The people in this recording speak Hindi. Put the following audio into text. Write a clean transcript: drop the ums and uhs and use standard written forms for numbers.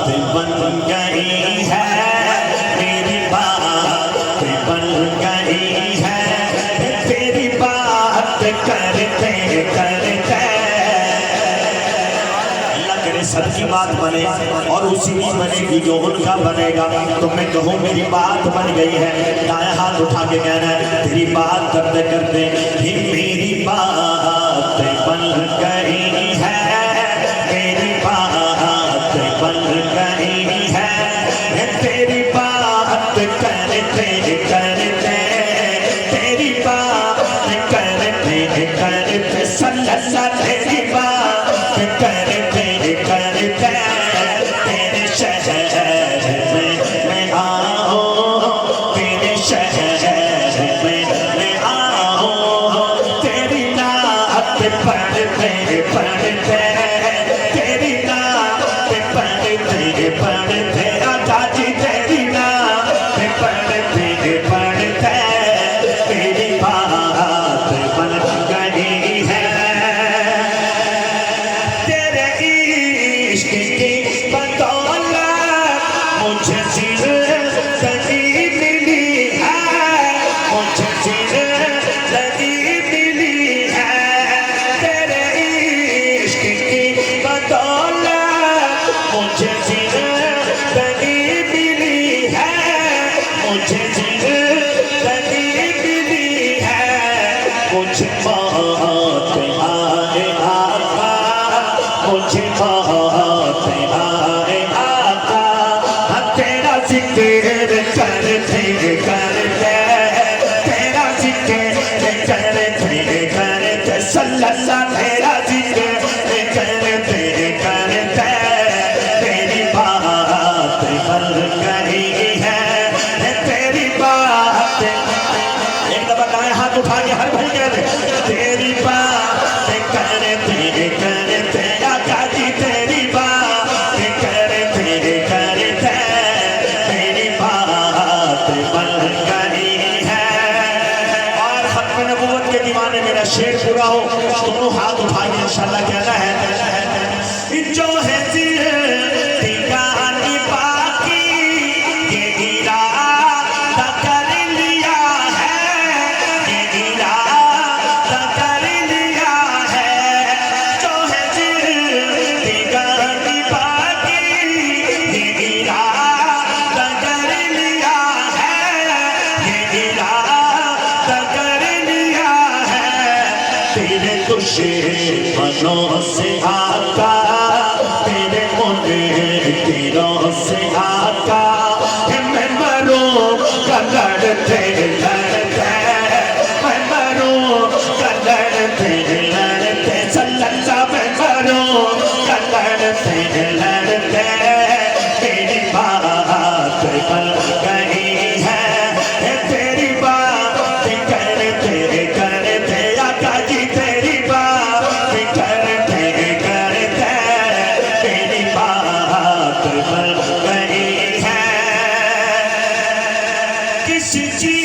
बन गई है, मेरी बात बन गई है, तेरी बात करते करते सर की बात बने और उसी की बनेगी जो उनका बनेगा। तो मैं कहूँ मेरी बात बन गई है, दाया हाथ उठा के कहना है तेरी बात करते करते ही मेरी बात बन गई है, मेरी बात बन गई है, तेरी बात करते करते, तेरी बात करते करते सल्लल्लाह तेरी बात करते करते तेरे शहर में मैं आऊं, तेरे शहर में मैं आऊं, तेरी नात पढ़ते पढ़ते, तेरी नात पढ़ते पढ़ते, आका जी तेरी नात पढ़ते पढ़ते तेरी बात बन गई है, तेरे इश्क की बदौलत मुझे जिंदगी मिली है, मुझे जिंदगी मिली है, तेरे इश्क की बदौलत मुझे जिंदगी मिली है, मुझे जिंदगी मिली है, मुझे मौत आए आका, मुझे मौत आए आका, तेरा जिक्र करते करते, तेरा जिक्र करते करते सल्लल्लाह तेरा जिक्र करते करते तेरी बात बन गई है, तेरी बात एक दफा दाएं हाथ उठा के हर भाई कह दे तेरी बात करते करते, आका जी तेरी बात करते करते तेरी बात बन गई है। और खत्म नबूवत के दीवाने मेरा शेर पूरा हो, दोनों हाथ उठाइए इंशाल्लाह कहना है जो है जिंदगानी बाकी ये इरादा कर लिया है, ये इरादा कर लिया है, जो है जिंदगानी बाकी ये इरादा कर लिया है, ये इरादा कर लिया है, तेरे दुश्मनों से आका, तेरे मुनकिरों से आका, मैं मरूं लड़ते लड़ते, मैं मरूं लड़ते लड़ते सल्लल्लाह, मैं मरूं लड़ते लड़ते तेरी बात बन गई है, तेरी बात करते करते, आका जी तेरी बात करते करते तेरी बात बन गई है। किसी चीज